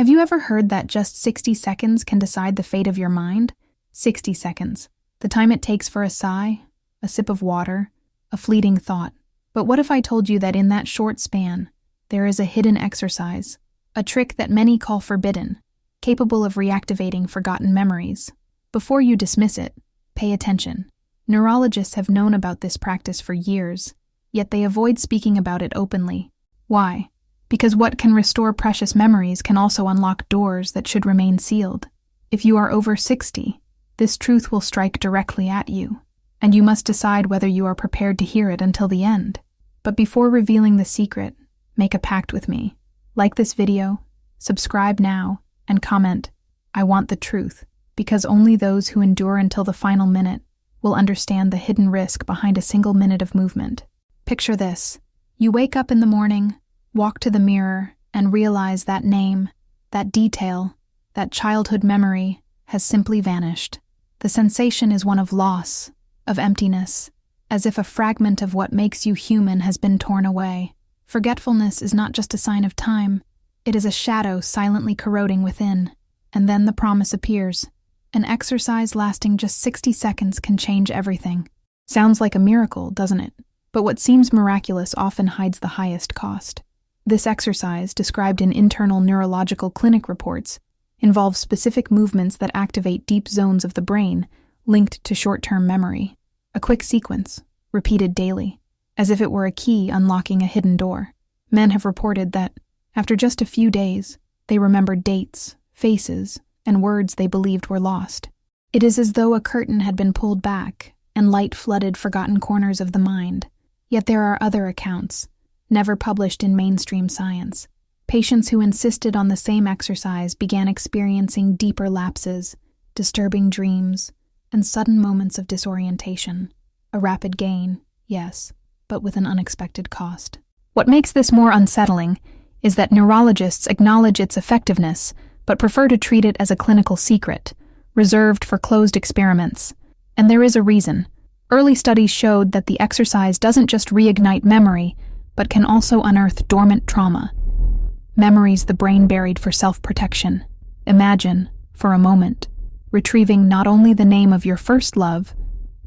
Have you ever heard that just 60 seconds can decide the fate of your mind? 60 seconds. The time it takes for a sigh, a sip of water, a fleeting thought. But what if I told you that in that short span, there is a hidden exercise, a trick that many call forbidden, capable of reactivating forgotten memories? Before you dismiss it, pay attention. Neurologists have known about this practice for years, yet they avoid speaking about it openly. Why? Because what can restore precious memories can also unlock doors that should remain sealed. If you are over 60, this truth will strike directly at you, and you must decide whether you are prepared to hear it until the end. But before revealing the secret, make a pact with me. Like this video, subscribe now, and comment, "I want the truth," because only those who endure until the final minute will understand the hidden risk behind a single minute of movement. Picture this. You wake up in the morning, walk to the mirror, and realize that name, that detail, that childhood memory has simply vanished. The sensation is one of loss, of emptiness, as if a fragment of what makes you human has been torn away. Forgetfulness is not just a sign of time, it is a shadow silently corroding within. And then the promise appears. An exercise lasting just 60 seconds can change everything. Sounds like a miracle, doesn't it? But what seems miraculous often hides the highest cost. This exercise, described in internal neurological clinic reports, involves specific movements that activate deep zones of the brain linked to short-term memory. A quick sequence, repeated daily, as if it were a key unlocking a hidden door. Men have reported that, after just a few days, they remembered dates, faces, and words they believed were lost. It is as though a curtain had been pulled back and light flooded forgotten corners of the mind. Yet there are other accounts, never published in mainstream science. Patients who insisted on the same exercise began experiencing deeper lapses, disturbing dreams, and sudden moments of disorientation. A rapid gain, yes, but with an unexpected cost. What makes this more unsettling is that neurologists acknowledge its effectiveness, but prefer to treat it as a clinical secret, reserved for closed experiments. And there is a reason. Early studies showed that the exercise doesn't just reignite memory, but can also unearth dormant trauma. Memories the brain buried for self-protection. Imagine, for a moment, retrieving not only the name of your first love,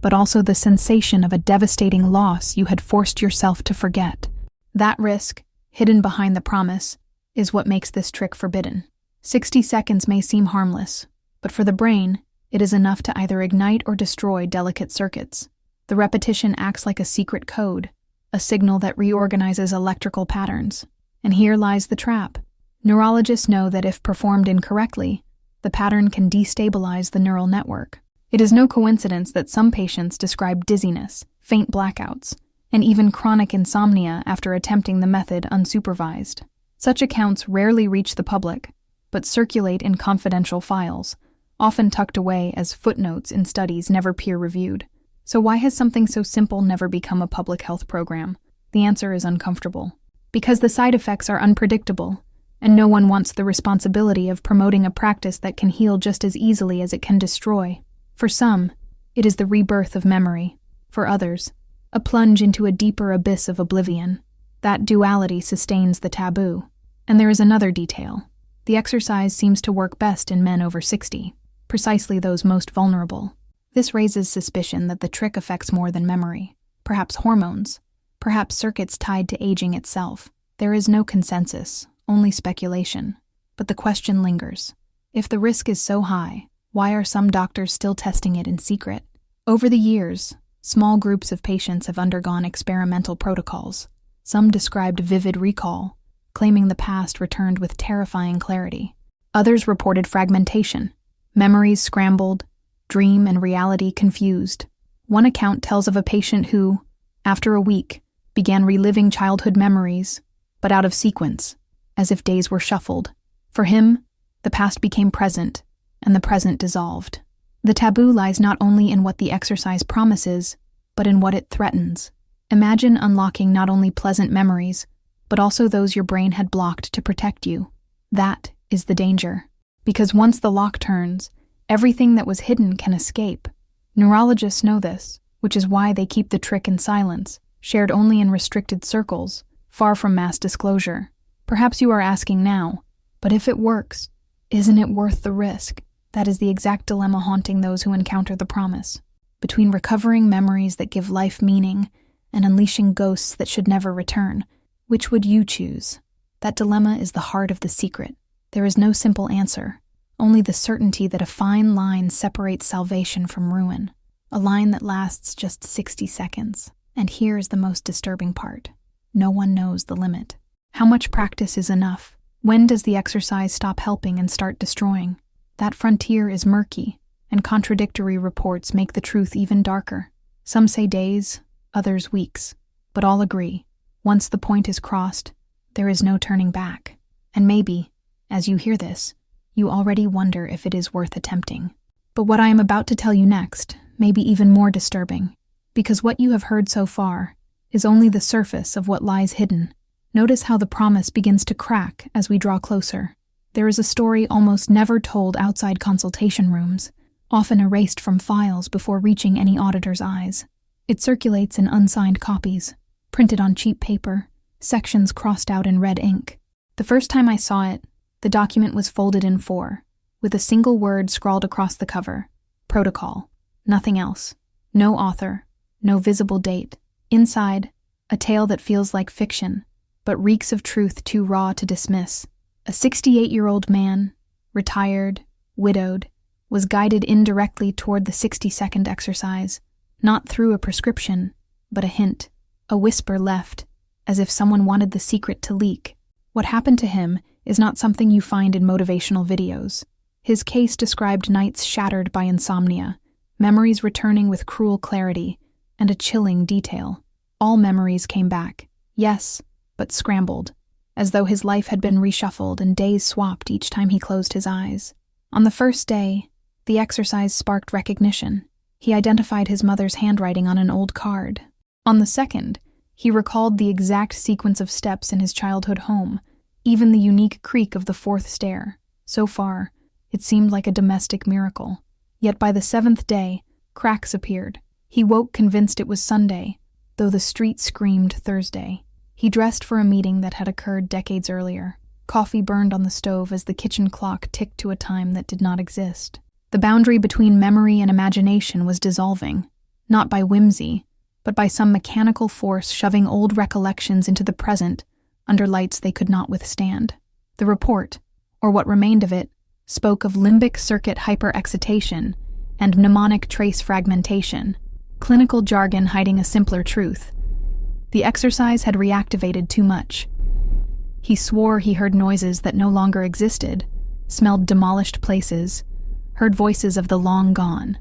but also the sensation of a devastating loss you had forced yourself to forget. That risk, hidden behind the promise, is what makes this trick forbidden. 60 seconds may seem harmless, but for the brain, it is enough to either ignite or destroy delicate circuits. The repetition acts like a secret code, a signal that reorganizes electrical patterns. And here lies the trap. Neurologists know that if performed incorrectly, the pattern can destabilize the neural network. It is no coincidence that some patients describe dizziness, faint blackouts, and even chronic insomnia after attempting the method unsupervised. Such accounts rarely reach the public, but circulate in confidential files, often tucked away as footnotes in studies never peer-reviewed. So why has something so simple never become a public health program? The answer is uncomfortable. Because the side effects are unpredictable, and no one wants the responsibility of promoting a practice that can heal just as easily as it can destroy. For some, it is the rebirth of memory. For others, a plunge into a deeper abyss of oblivion. That duality sustains the taboo. And there is another detail. The exercise seems to work best in men over 60, precisely those most vulnerable. This raises suspicion that the trick affects more than memory, perhaps hormones, perhaps circuits tied to aging itself. There is no consensus, only speculation. But the question lingers. If the risk is so high, why are some doctors still testing it in secret? Over the years, small groups of patients have undergone experimental protocols. Some described vivid recall, claiming the past returned with terrifying clarity. Others reported fragmentation, memories scrambled, dream and reality confused. One account tells of a patient who, after a week, began reliving childhood memories, but out of sequence, as if days were shuffled. For him, the past became present, and the present dissolved. The taboo lies not only in what the exercise promises, but in what it threatens. Imagine unlocking not only pleasant memories, but also those your brain had blocked to protect you. That is the danger. Because once the lock turns, everything that was hidden can escape. Neurologists know this, which is why they keep the trick in silence, shared only in restricted circles, far from mass disclosure. Perhaps you are asking now, But if it works, isn't it worth the risk? That is the exact dilemma haunting those who encounter the promise. Between recovering memories that give life meaning and unleashing ghosts that should never return, which would you choose? That dilemma is the heart of the secret. There is no simple answer, only the certainty that a fine line separates salvation from ruin, a line that lasts just 60 seconds. And here is the most disturbing part. No one knows the limit. How much practice is enough? When does the exercise stop helping and start destroying? That frontier is murky, and contradictory reports make the truth even darker. Some say days, others weeks, but all agree, once the point is crossed, there is no turning back. And maybe, as you hear this, you already wonder if it is worth attempting. But what I am about to tell you next may be even more disturbing, because what you have heard so far is only the surface of what lies hidden. Notice how the promise begins to crack as we draw closer. There is a story almost never told outside consultation rooms, often erased from files before reaching any auditor's eyes. It circulates in unsigned copies, printed on cheap paper, sections crossed out in red ink. The first time I saw it, the document was folded in 4, with a single word scrawled across the cover: protocol. Nothing else. No author. No visible date. Inside, a tale that feels like fiction, but reeks of truth too raw to dismiss. A 68-year-old man, retired, widowed, was guided indirectly toward the 60-second exercise, not through a prescription, but a hint, a whisper left, as if someone wanted the secret to leak. What happened to him is not something you find in motivational videos. His case described nights shattered by insomnia, memories returning with cruel clarity, and a chilling detail. All memories came back, yes, but scrambled, as though his life had been reshuffled and days swapped each time he closed his eyes. On the first day, the exercise sparked recognition. He identified his mother's handwriting on an old card. On the second, he recalled the exact sequence of steps in his childhood home, even the unique creak of the 4th stair. So far, it seemed like a domestic miracle. Yet by the 7th day, cracks appeared. He woke convinced it was Sunday, though the street screamed Thursday. He dressed for a meeting that had occurred decades earlier. Coffee burned on the stove as the kitchen clock ticked to a time that did not exist. The boundary between memory and imagination was dissolving, not by whimsy, but by some mechanical force shoving old recollections into the present under lights they could not withstand. The report, or what remained of it, spoke of limbic circuit hyperexcitation and mnemonic trace fragmentation, clinical jargon hiding a simpler truth. The exercise had reactivated too much. He swore he heard noises that no longer existed, smelled demolished places, heard voices of the long gone.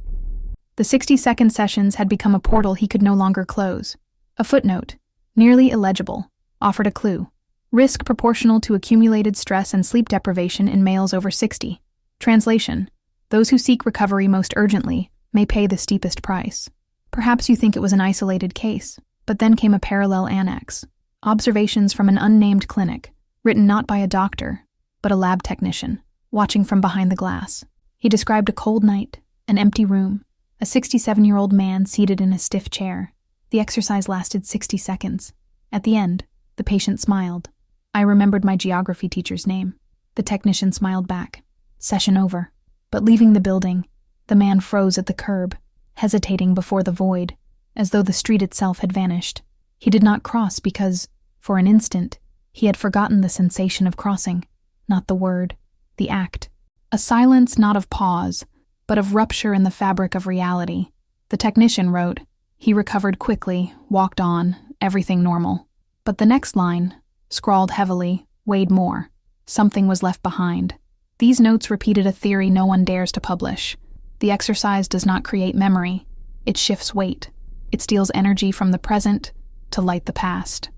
The 60-second sessions had become a portal he could no longer close. A footnote, nearly illegible, offered a clue. Risk proportional to accumulated stress and sleep deprivation in males over 60. Translation: those who seek recovery most urgently may pay the steepest price. Perhaps you think it was an isolated case, but then came a parallel annex. Observations from an unnamed clinic, written not by a doctor, but a lab technician, watching from behind the glass. He described a cold night, an empty room, a 67-year-old man seated in a stiff chair. The exercise lasted 60 seconds. At the end, the patient smiled. I remembered my geography teacher's name. The technician smiled back. Session over. But leaving the building, the man froze at the curb, hesitating before the void, as though the street itself had vanished. He did not cross because, for an instant, he had forgotten the sensation of crossing, not the word, the act. A silence not of pause, but of rupture in the fabric of reality. The technician wrote. He recovered quickly, walked on, everything normal. But the next line, scrawled heavily, weighed more. Something was left behind. These notes repeated a theory no one dares to publish. The exercise does not create memory. It shifts weight. It steals energy from the present to light the past.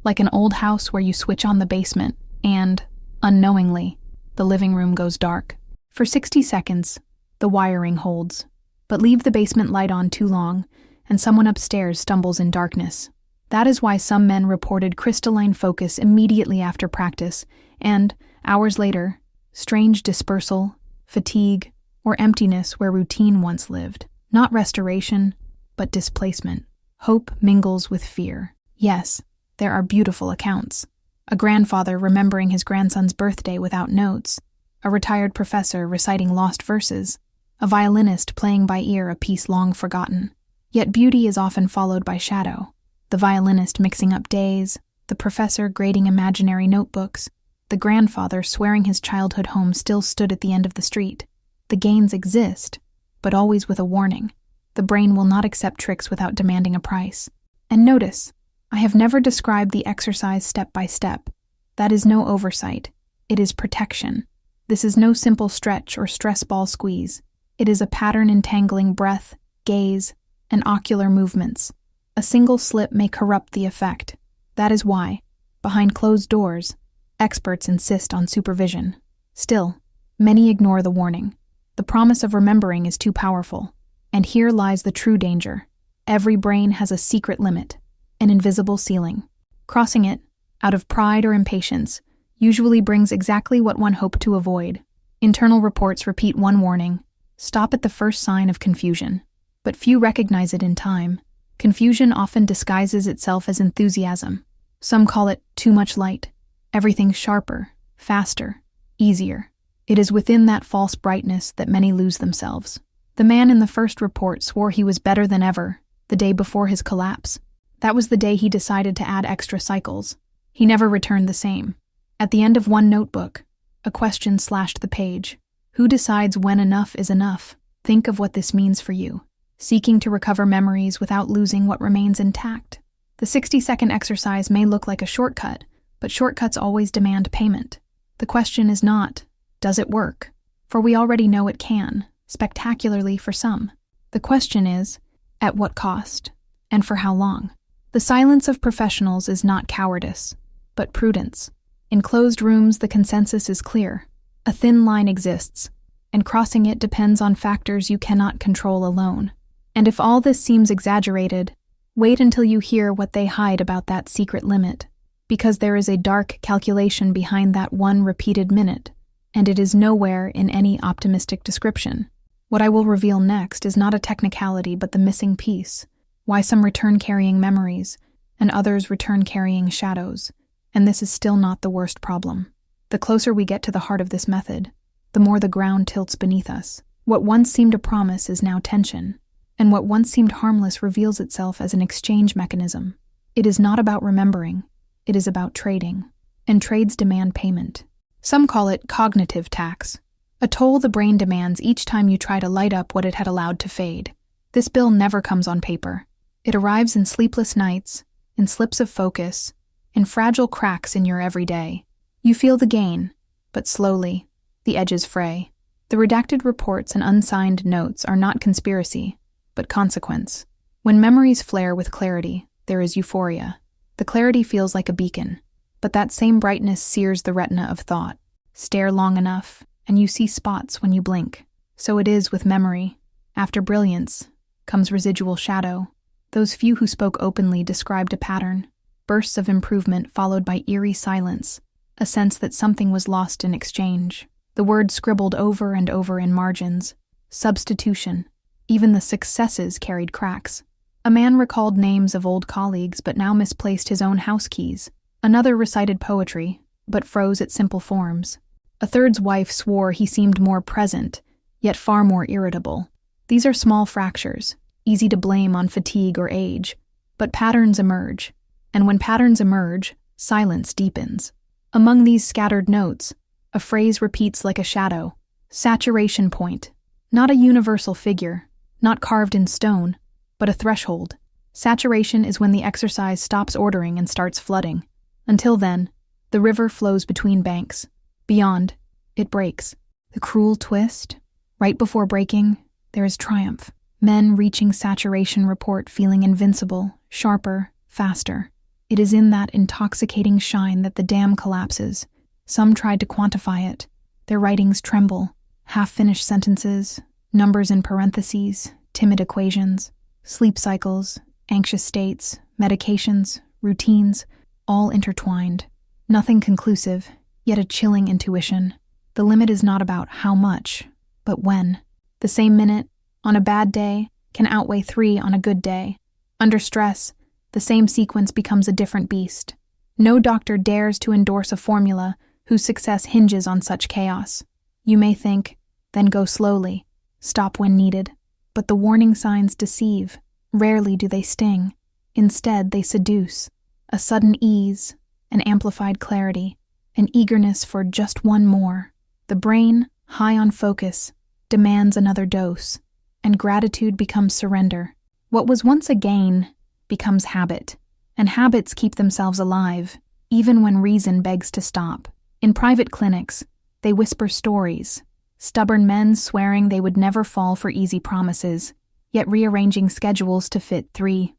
Like an old house where you switch on the basement and, unknowingly, the living room goes dark. For 60 seconds, the wiring holds. But leave the basement light on too long, and someone upstairs stumbles in darkness. That is why some men reported crystalline focus immediately after practice, and, hours later, strange dispersal, fatigue, or emptiness where routine once lived. Not restoration, but displacement. Hope mingles with fear. Yes, there are beautiful accounts. a grandfather remembering his grandson's birthday without notes, a retired professor reciting lost verses, a violinist playing by ear a piece long forgotten. Yet beauty is often followed by shadow. The violinist mixing up days, the professor grading imaginary notebooks, the grandfather swearing his childhood home still stood at the end of the street. The gains exist, but always with a warning. The brain will not accept tricks without demanding a price. And notice, I have never described the exercise step by step. That is no oversight. It is protection. This is no simple stretch or stress ball squeeze. It is a pattern entangling breath, gaze, and ocular movements. A single slip may corrupt the effect. That is why, behind closed doors, experts insist on supervision. Still, many ignore the warning. The promise of remembering is too powerful. And here lies the true danger. Every brain has a secret limit, an invisible ceiling. Crossing it, out of pride or impatience, usually brings exactly what one hoped to avoid. Internal reports repeat one warning: stop at the first sign of confusion. But few recognize it in time. Confusion often disguises itself as enthusiasm. Some call it too much light. Everything sharper, faster, easier. It is within that false brightness that many lose themselves. The man in the first report swore he was better than ever, the day before his collapse. That was the day he decided to add extra cycles. He never returned the same. At the end of one notebook, a question slashed the page. Who decides when enough is enough? Think of what this means for you. Seeking to recover memories without losing what remains intact. The 60-second exercise may look like a shortcut, but shortcuts always demand payment. The question is not, does it work? For we already know it can, spectacularly for some. The question is, at what cost? And for how long? The silence of professionals is not cowardice, but prudence. In closed rooms, the consensus is clear. A thin line exists, and crossing it depends on factors you cannot control alone. And if all this seems exaggerated, wait until you hear what they hide about that secret limit, because there is a dark calculation behind that one repeated minute, and it is nowhere in any optimistic description. What I will reveal next is not a technicality but the missing piece, why some return carrying memories, and others return carrying shadows, and this is still not the worst problem. The closer we get to the heart of this method, the more the ground tilts beneath us. What once seemed a promise is now tension, and what once seemed harmless reveals itself as an exchange mechanism. It is not about remembering, it is about trading, and trades demand payment. Some call it cognitive tax, a toll the brain demands each time you try to light up what it had allowed to fade. This bill never comes on paper. It arrives in sleepless nights, in slips of focus, in fragile cracks in your everyday. You feel the gain, but slowly, the edges fray. The redacted reports and unsigned notes are not conspiracy, but consequence. When memories flare with clarity, there is euphoria. The clarity feels like a beacon, but that same brightness sears the retina of thought. Stare long enough, and you see spots when you blink. So it is with memory. After brilliance comes residual shadow. Those few who spoke openly described a pattern, bursts of improvement followed by eerie silence, a sense that something was lost in exchange. The word scribbled over and over in margins. Substitution. Even the successes carried cracks. A man recalled names of old colleagues but now misplaced his own house keys. Another recited poetry, but froze at simple forms. A third's wife swore he seemed more present, yet far more irritable. These are small fractures, easy to blame on fatigue or age, but patterns emerge. And when patterns emerge, silence deepens. Among these scattered notes, a phrase repeats like a shadow. Saturation point. Not a universal figure, not carved in stone, but a threshold. Saturation is when the exercise stops ordering and starts flooding. Until then, the river flows between banks. Beyond, it breaks. The cruel twist. Right before breaking, there is triumph. Men reaching saturation report feeling invincible, sharper, faster. It is in that intoxicating shine that the dam collapses. Some tried to quantify it. Their writings tremble. Half-finished sentences, numbers in parentheses, timid equations, sleep cycles, anxious states, medications, routines, all intertwined. Nothing conclusive, yet a chilling intuition. The limit is not about how much, but when. The same minute, on a bad day, can outweigh 3 on a good day. Under stress, the same sequence becomes a different beast. No doctor dares to endorse a formula whose success hinges on such chaos. You may think, then go slowly, stop when needed. But the warning signs deceive. Rarely do they sting. Instead, they seduce. A sudden ease, an amplified clarity, an eagerness for just one more. The brain, high on focus, demands another dose, and gratitude becomes surrender. What was once a gain becomes habit, and habits keep themselves alive, even when reason begs to stop. In private clinics, they whisper stories, stubborn men swearing they would never fall for easy promises, yet rearranging schedules to fit 3-4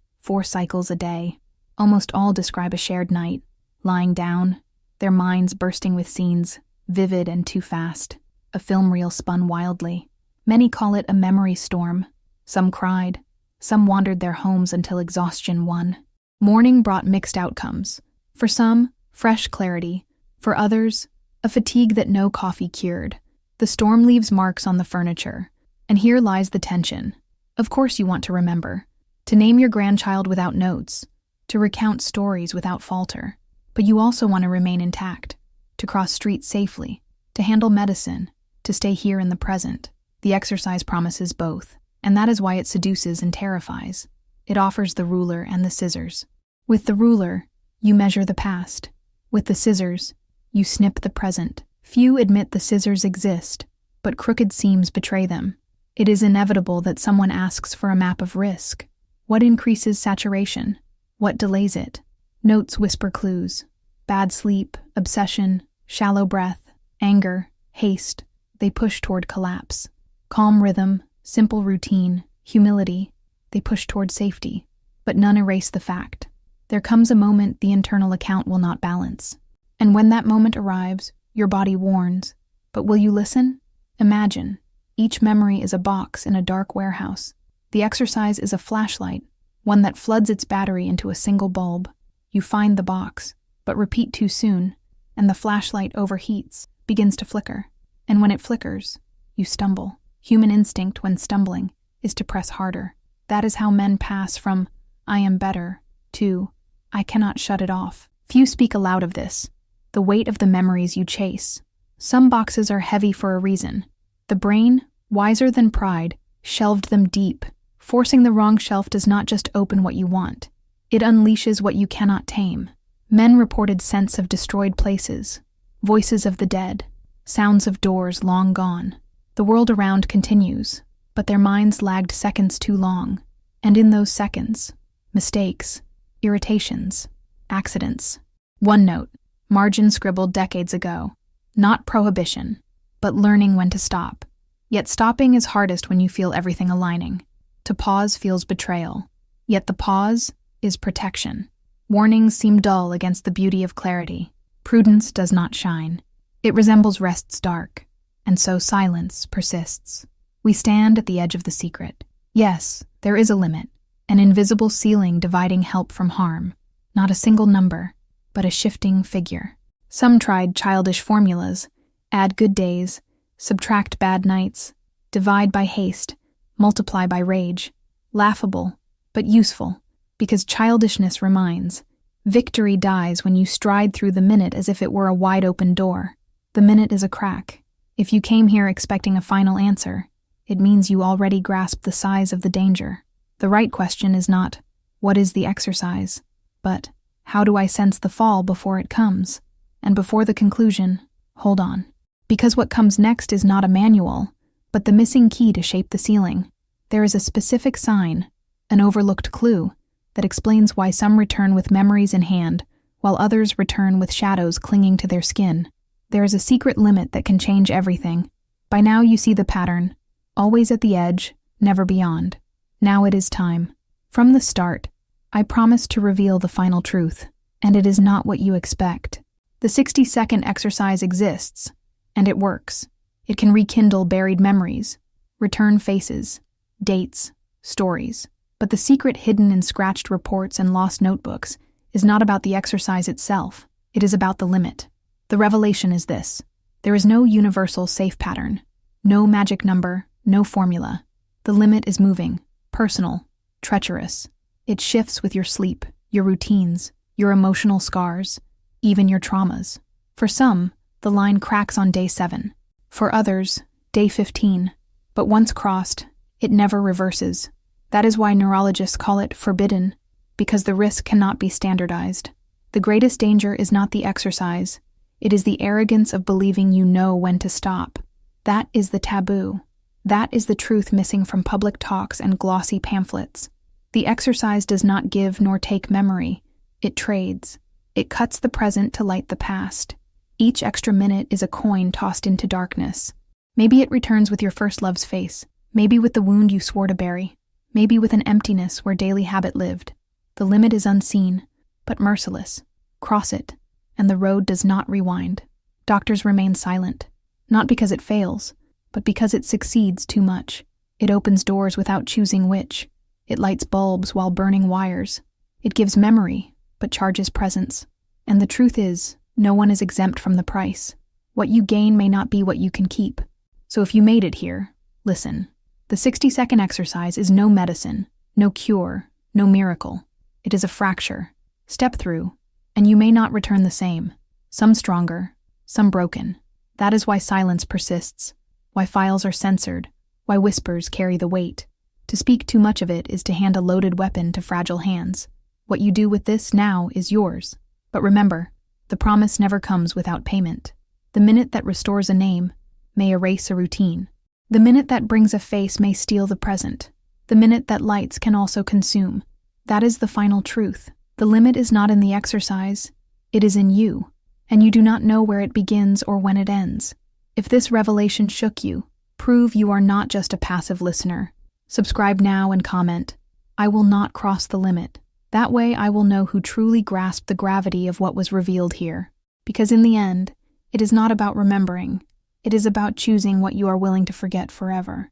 cycles a day. Almost all describe a shared night, lying down, their minds bursting with scenes, vivid and too fast, a film reel spun wildly. Many call it a memory storm. Some cried, some wandered their homes until exhaustion won. Morning brought mixed outcomes. For some, fresh clarity. For others, a fatigue that no coffee cured. The storm leaves marks on the furniture. And here lies the tension. Of course you want to remember. To name your grandchild without notes. To recount stories without falter. But you also want to remain intact. To cross streets safely. To handle medicine. To stay here in the present. The exercise promises both. And that is why it seduces and terrifies. It offers the ruler and the scissors. With the ruler, you measure the past. With the scissors, you snip the present. Few admit the scissors exist, but crooked seams betray them. It is inevitable that someone asks for a map of risk. What increases saturation? What delays it? Notes whisper clues. Bad sleep, obsession, shallow breath, anger, haste. They push toward collapse. Calm rhythm, simple routine, humility. They push toward safety. But none erase the fact. There comes a moment the internal account will not balance. And when that moment arrives, your body warns. But will you listen? Imagine. Each memory is a box in a dark warehouse. The exercise is a flashlight, one that floods its battery into a single bulb. You find the box, but repeat too soon, and the flashlight overheats, begins to flicker. And when it flickers, you stumble. Human instinct when stumbling is to press harder. That is how men pass from, I am better, to, I cannot shut it off. Few speak aloud of this. The weight of the memories you chase. Some boxes are heavy for a reason. The brain, wiser than pride, shelved them deep. Forcing the wrong shelf does not just open what you want. It unleashes what you cannot tame. Men reported scents of destroyed places, voices of the dead, sounds of doors long gone. The world around continues, but their minds lagged seconds too long. And in those seconds, mistakes, irritations, accidents. One note, margin scribbled decades ago. Not prohibition, but learning when to stop. Yet stopping is hardest when you feel everything aligning. To pause feels betrayal. Yet the pause is protection. Warnings seem dull against the beauty of clarity. Prudence does not shine. It resembles rest's dark, and so silence persists. We stand at the edge of the secret. Yes, there is a limit, an invisible ceiling dividing help from harm. Not a single number, but a shifting figure. Some tried childish formulas, add good days, subtract bad nights, divide by haste, multiply by rage. Laughable, but useful, because childishness reminds. Victory dies when you stride through the minute as if it were a wide-open door. The minute is a crack. If you came here expecting a final answer, it means you already grasp the size of the danger. The right question is not, what is the exercise? But, how do I sense the fall before it comes? And before the conclusion, hold on. Because what comes next is not a manual, but the missing key to shape the ceiling. There is a specific sign, an overlooked clue, that explains why some return with memories in hand, while others return with shadows clinging to their skin. There is a secret limit that can change everything. By now you see the pattern, always at the edge, never beyond. Now it is time. From the start, I promised to reveal the final truth, and it is not what you expect. The 60-second exercise exists, and it works. It can rekindle buried memories, return faces, dates, stories. But the secret hidden in scratched reports and lost notebooks is not about the exercise itself. It is about the limit. The revelation is this. There is no universal safe pattern, no magic number, no formula. The limit is moving, personal, treacherous. It shifts with your sleep, your routines, your emotional scars, even your traumas. For some, the line cracks on day 7. For others, day 15. But once crossed, it never reverses. That is why neurologists call it forbidden, because the risk cannot be standardized. The greatest danger is not the exercise, it is the arrogance of believing you know when to stop. That is the taboo. That is the truth missing from public talks and glossy pamphlets. The exercise does not give nor take memory, it trades. It cuts the present to light the past. Each extra minute is a coin tossed into darkness. Maybe it returns with your first love's face, maybe with the wound you swore to bury, maybe with an emptiness where daily habit lived. The limit is unseen, but merciless. Cross it, and the road does not rewind. Doctors remain silent, not because it fails, but because it succeeds too much. It opens doors without choosing which. It lights bulbs while burning wires. It gives memory, but charges presence. And the truth is, no one is exempt from the price. What you gain may not be what you can keep. So if you made it here, listen. The 60-second exercise is no medicine, no cure, no miracle. It is a fracture. Step through, and you may not return the same. Some stronger, some broken. That is why silence persists, why files are censored, why whispers carry the weight. To speak too much of it is to hand a loaded weapon to fragile hands. What you do with this now is yours. But remember, the promise never comes without payment. The minute that restores a name may erase a routine. The minute that brings a face may steal the present. The minute that lights can also consume. That is the final truth. The limit is not in the exercise, it is in you, and you do not know where it begins or when it ends. If this revelation shook you, prove you are not just a passive listener. Subscribe now and comment, "I will not cross the limit." That way I will know who truly grasped the gravity of what was revealed here. Because in the end, it is not about remembering, it is about choosing what you are willing to forget forever.